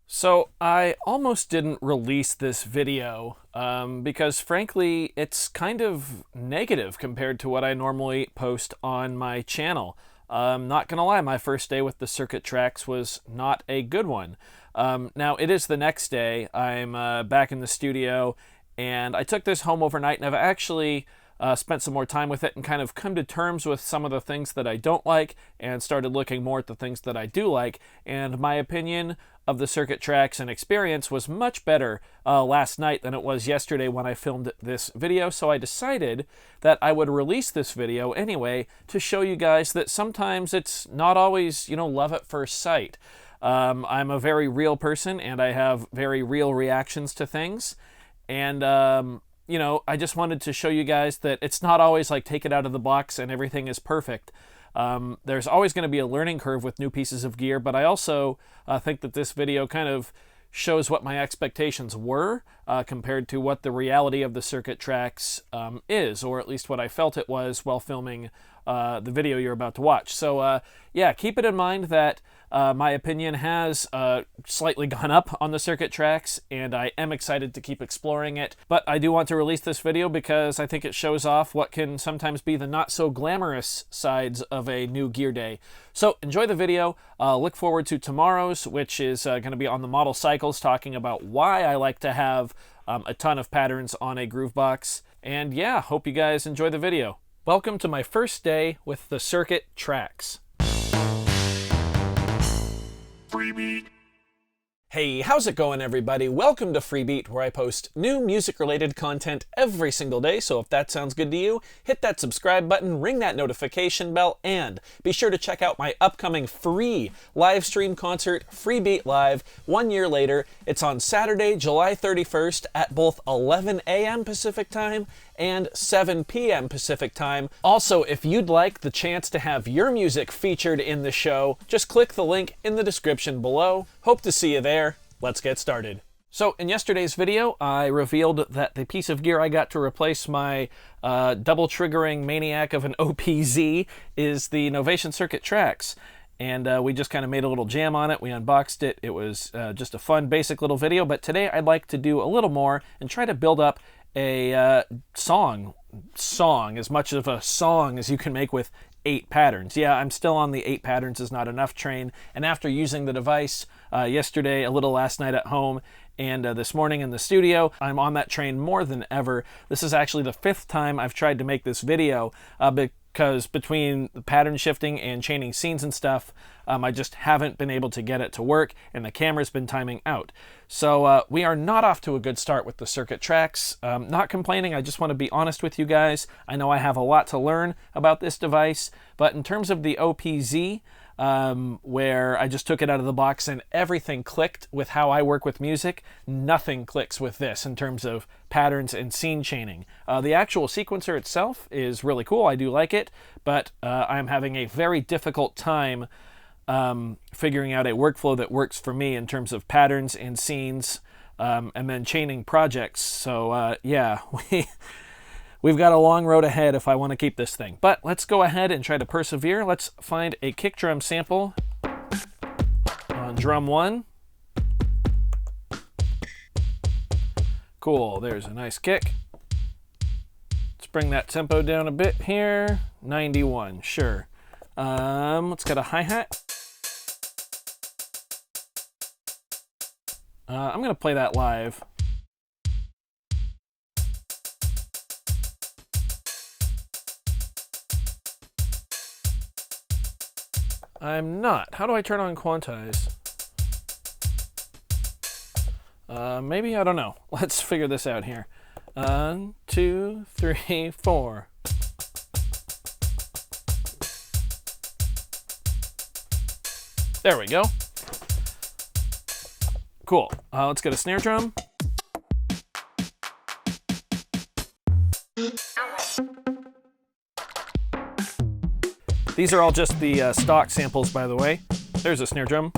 So I almost didn't release this video because frankly it's kind of negative compared to what I normally post on my channel. Not gonna lie, my first day with the circuit tracks was not a good one. Now it is the next day. I'm back in the studio and I took this home overnight, and I've actually spent some more time with it and kind of come to terms with some of the things that I don't like and started looking more at the things that I do like. And my opinion of the circuit tracks and experience was much better last night than it was yesterday when I filmed this video. So I decided that I would release this video anyway to show you guys that sometimes it's not always, love at first sight. I'm a very real person and I have very real reactions to things. And, I just wanted to show you guys that it's not always like take it out of the box and everything is perfect. There's always going to be a learning curve with new pieces of gear, but I also think that this video kind of shows what my expectations were compared to what the reality of the circuit tracks is, or at least what I felt it was while filming the video you're about to watch. So yeah, keep it in mind that my opinion has slightly gone up on the circuit tracks, and I am excited to keep exploring it. But I do want to release this video because I think it shows off what can sometimes be the not so glamorous sides of a new gear day. So enjoy the video. Look forward to tomorrow's, which is going to be on the model cycles, talking about why I like to have a ton of patterns on a groove box. And yeah, hope you guys enjoy the video. Welcome to my first day with the circuit tracks. Freebeat. Hey, how's it going, everybody? Welcome to Freebeat, where I post new music-related content every single day, so if that sounds good to you, hit that subscribe button, ring that notification bell, and be sure to check out my upcoming free live stream concert, Freebeat Live, 1 year later. It's on Saturday, July 31st at both 11 a.m. Pacific Time and 7 p.m. Pacific Time. Also, if you'd like the chance to have your music featured in the show, just click the link in the description below. Hope to see you there. Let's get started. So in yesterday's video, I revealed that the piece of gear I got to replace my double triggering maniac of an OPZ is the Novation Circuit Tracks. And we just kind of made a little jam on it. We unboxed it. It was just a fun, basic little video. But today I'd like to do a little more and try to build up a song, as much of a song as you can make with 8 patterns. Yeah, I'm still on the 8 patterns is not enough train. And after using the device yesterday, a little last night at home, and this morning in the studio, I'm on that train more than ever. This is actually the 5th time I've tried to make this video because between the pattern shifting and chaining scenes and stuff, I just haven't been able to get it to work, and the camera's been timing out. So we are not off to a good start with the circuit tracks. Not complaining, I just want to be honest with you guys. I know I have a lot to learn about this device, but in terms of the OPZ, where I just took it out of the box and everything clicked with how I work with music, nothing clicks with this in terms of patterns and scene chaining. The actual sequencer itself is really cool. I do like it, but I'm having a very difficult time figuring out a workflow that works for me in terms of patterns and scenes, and then chaining projects. So yeah, we've got a long road ahead if I want to keep this thing. But let's go ahead and try to persevere. Let's find a kick drum sample on drum 1. Cool, there's a nice kick. Let's bring that tempo down a bit here. 91, sure. Let's get a hi-hat. I'm going to play that live. I'm not. How do I turn on quantize? Maybe, I don't know. Let's figure this out here. 1, 2, 3, 4. There we go. Cool. Let's get a snare drum. These are all just the stock samples, by the way. There's a snare drum.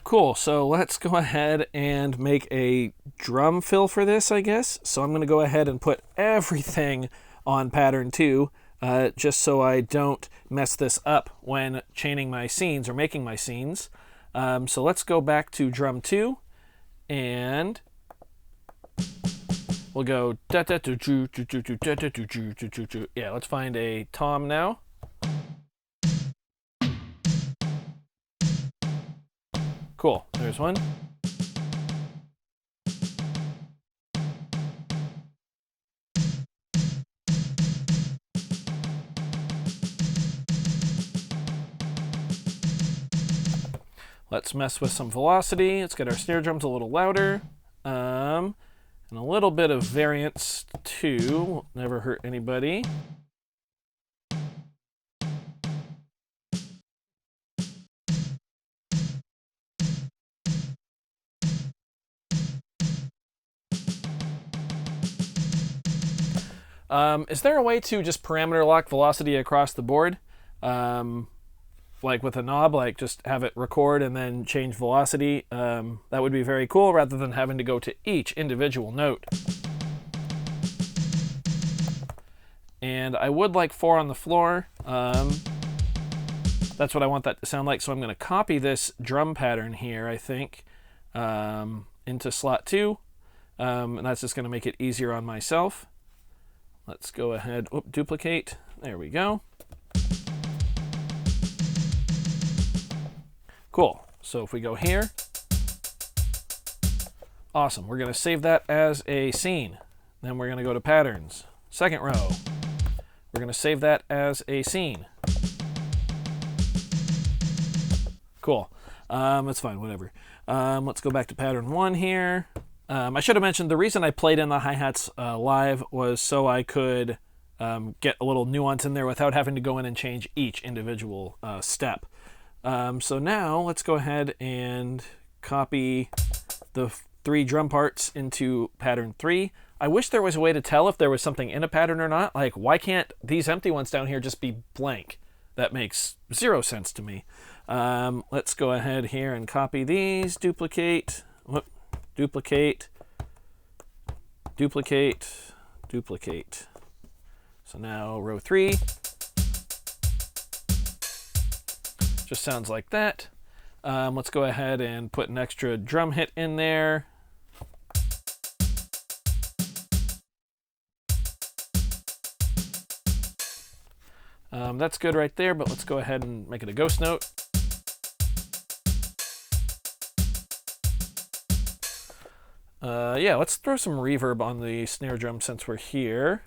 Cool. So let's go ahead and make a drum fill for this, I guess. So I'm going to go ahead and put everything on pattern 2, just so I don't mess this up when chaining my scenes or making my scenes. So let's go back to drum 2, and we'll go da da do do do do do da da do do do do do. Yeah, let's find a tom now. Cool, there's one. Let's mess with some velocity. Let's get our snare drums a little louder. And a little bit of variance too. Never hurt anybody. Is there a way to just parameter lock velocity across the board? Like with a knob, like just have it record and then change velocity. That would be very cool rather than having to go to each individual note. And I would like 4 on the floor. That's what I want that to sound like. So I'm going to copy this drum pattern here, I think, into slot 2. And that's just going to make it easier on myself. Let's go ahead, duplicate. There we go. Cool. So if we go here, awesome. We're going to save that as a scene. Then we're going to go to patterns. Second row. We're going to save that as a scene. Cool. That's fine, whatever. Let's go back to pattern 1 here. I should have mentioned the reason I played in the hi-hats live was so I could get a little nuance in there without having to go in and change each individual step. So now let's go ahead and copy the 3 drum parts into pattern 3. I wish there was a way to tell if there was something in a pattern or not. Like, why can't these empty ones down here just be blank? That makes 0 sense to me. Let's go ahead here and copy these, duplicate, duplicate, duplicate, duplicate. So now row 3. Just sounds like that. Let's go ahead and put an extra drum hit in there. That's good right there, but let's go ahead and make it a ghost note. Yeah, let's throw some reverb on the snare drum since we're here.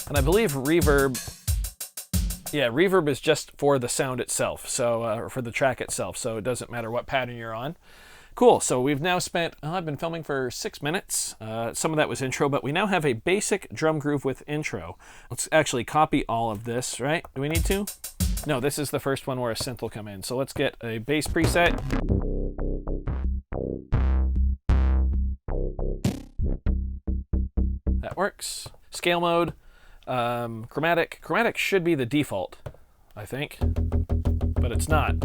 And I believe reverb is just for the sound itself, so or for the track itself, so it doesn't matter what pattern you're on. Cool, so we've now spent, I've been filming for 6 minutes. Some of that was intro, but we now have a basic drum groove with intro. Let's actually copy all of this, right? Do we need to? No, this is the first one where a synth will come in. So let's get a bass preset. That works. Scale mode. Chromatic. Chromatic should be the default, I think, but it's not.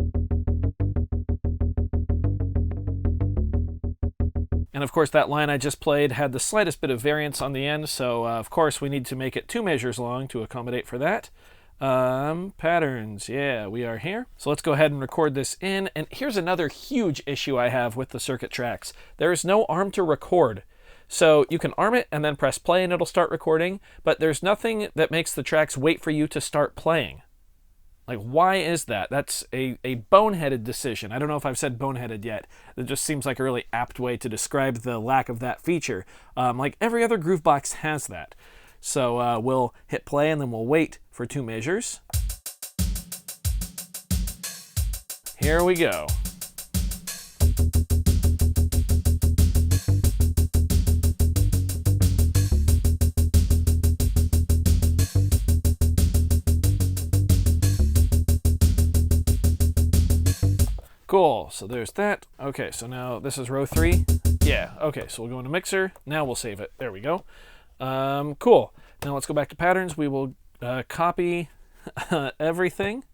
And of course that line I just played had the slightest bit of variance on the end, so of course we need to make it 2 measures long to accommodate for that. Patterns, yeah, we are here. So let's go ahead and record this in, and here's another huge issue I have with the circuit tracks. There is no arm to record. So you can arm it and then press play and it'll start recording, but there's nothing that makes the tracks wait for you to start playing. Like, why is that? That's a boneheaded decision. I don't know if I've said boneheaded yet. It just seems like a really apt way to describe the lack of that feature. Like every other Groovebox has that. So we'll hit play and then we'll wait for 2 measures. Here we go. Cool, so there's that. Okay, so now this is row 3. Yeah, okay, so we'll go into mixer. Now we'll save it. There we go. Cool. Now let's go back to patterns. We will copy everything.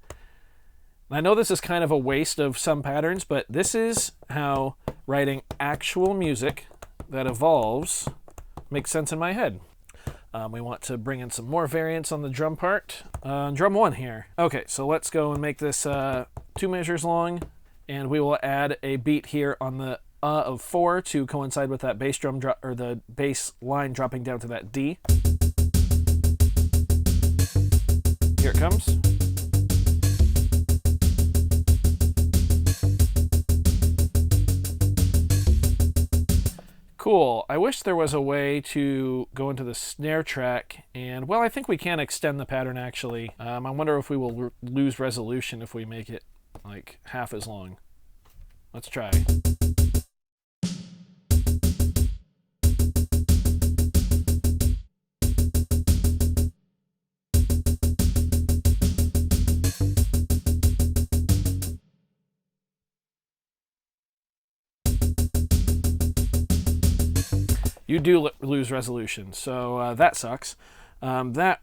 I know this is kind of a waste of some patterns, but this is how writing actual music that evolves makes sense in my head. We want to bring in some more variants on the drum part. Drum 1 here. Okay, so let's go and make this 2 measures long, and we will add a beat here on the of 4 to coincide with that bass drum drop, or the bass line dropping down to that D. Here it comes. Cool. I wish there was a way to go into the snare track and, well, I think we can extend the pattern actually. I wonder if we will lose resolution if we make it like half as long. Let's try. You do lose resolution, so that sucks. That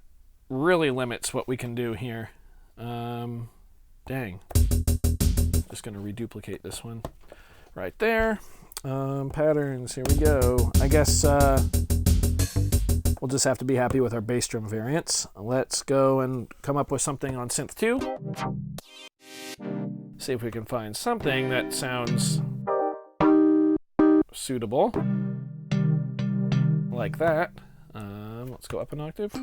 really limits what we can do here. Dang. Just going to reduplicate this one right there. Patterns, here we go. I guess we'll just have to be happy with our bass drum variants. Let's go and come up with something on synth 2. See if we can find something that sounds suitable. Like that. Let's go up an octave.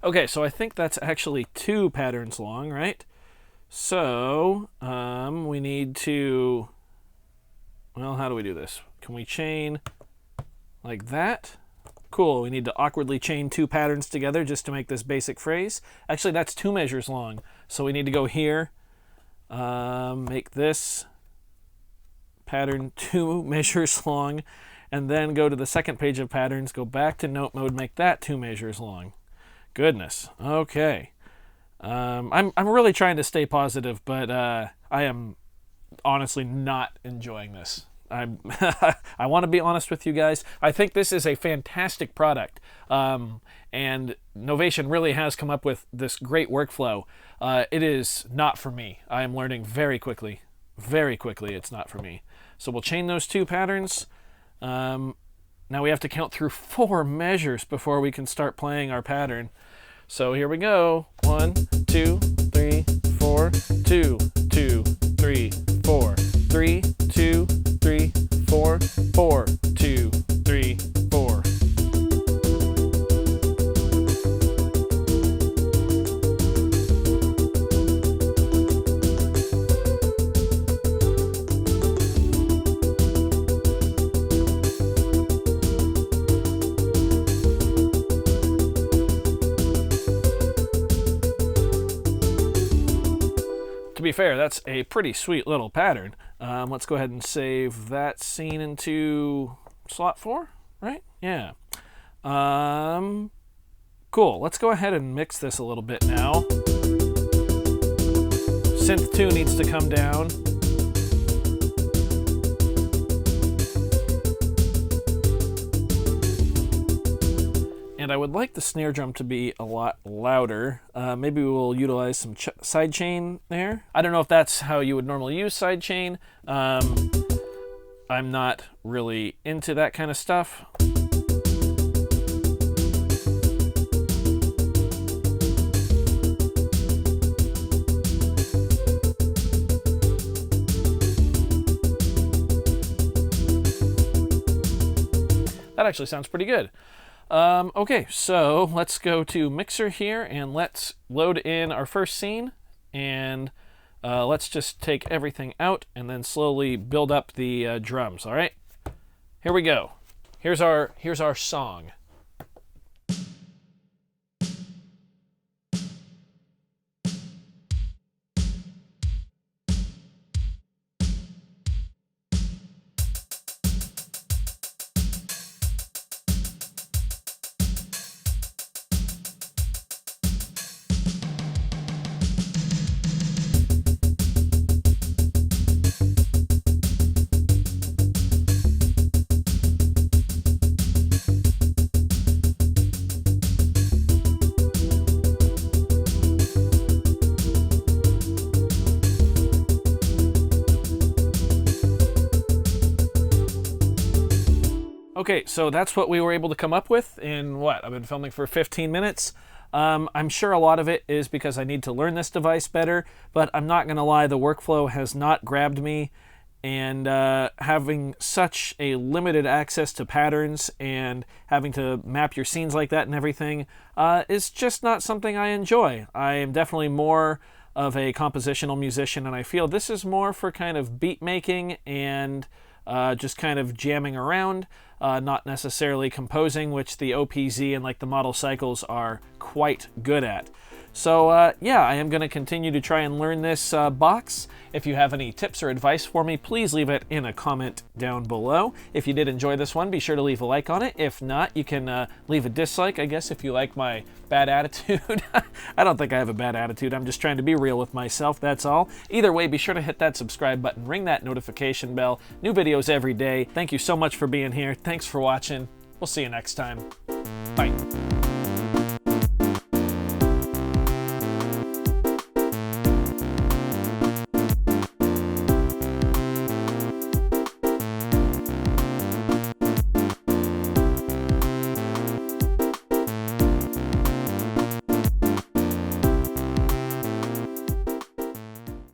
Okay, so I think that's actually 2 patterns long, right? So we need to, well, how do we do this? Can we chain like that? Cool, we need to awkwardly chain 2 patterns together just to make this basic phrase. Actually, that's 2 measures long. So we need to go here, make this pattern 2 measures long, and then go to the second page of patterns, go back to note mode, make that 2 measures long. Goodness. Okay. I'm really trying to stay positive, but I am honestly not enjoying this. I want to be honest with you guys. I think this is a fantastic product, and Novation really has come up with this great workflow. It is not for me. I am learning very quickly. Very quickly, it's not for me. So we'll chain those 2 patterns. Now we have to count through 4 measures before we can start playing our pattern. So here we go. 1, 2, 3, 4, 2, 2, 3, 4, 3, 2, 3, 4, 4, 2, 3, 4. To be fair, that's a pretty sweet little pattern. Let's go ahead and save that scene into slot 4, right? Yeah. Cool. Let's go ahead and mix this a little bit now. Synth 2 needs to come down. And I would like the snare drum to be a lot louder. Maybe we'll utilize some sidechain there. I don't know if that's how you would normally use sidechain. I'm not really into that kind of stuff. That actually sounds pretty good. Okay, so let's go to Mixer here and let's load in our first scene, and let's just take everything out and then slowly build up the drums. All right, here we go. Here's our song. Okay, so that's what we were able to come up with in what? I've been filming for 15 minutes. I'm sure a lot of it is because I need to learn this device better, but I'm not going to lie, the workflow has not grabbed me, and having such a limited access to patterns and having to map your scenes like that and everything is just not something I enjoy. I am definitely more of a compositional musician, and I feel this is more for kind of beat making and just kind of jamming around, not necessarily composing, which the OPZ and like the model cycles are quite good at. So yeah, I am going to continue to try and learn this box. If you have any tips or advice for me, please leave it in a comment down below. If you did enjoy this one, be sure to leave a like on it. If not, you can leave a dislike, I guess, if you like my bad attitude. I don't think I have a bad attitude. I'm just trying to be real with myself, that's all. Either way, be sure to hit that subscribe button, ring that notification bell. New videos every day. Thank you so much for being here. Thanks for watching. We'll see you next time. Bye.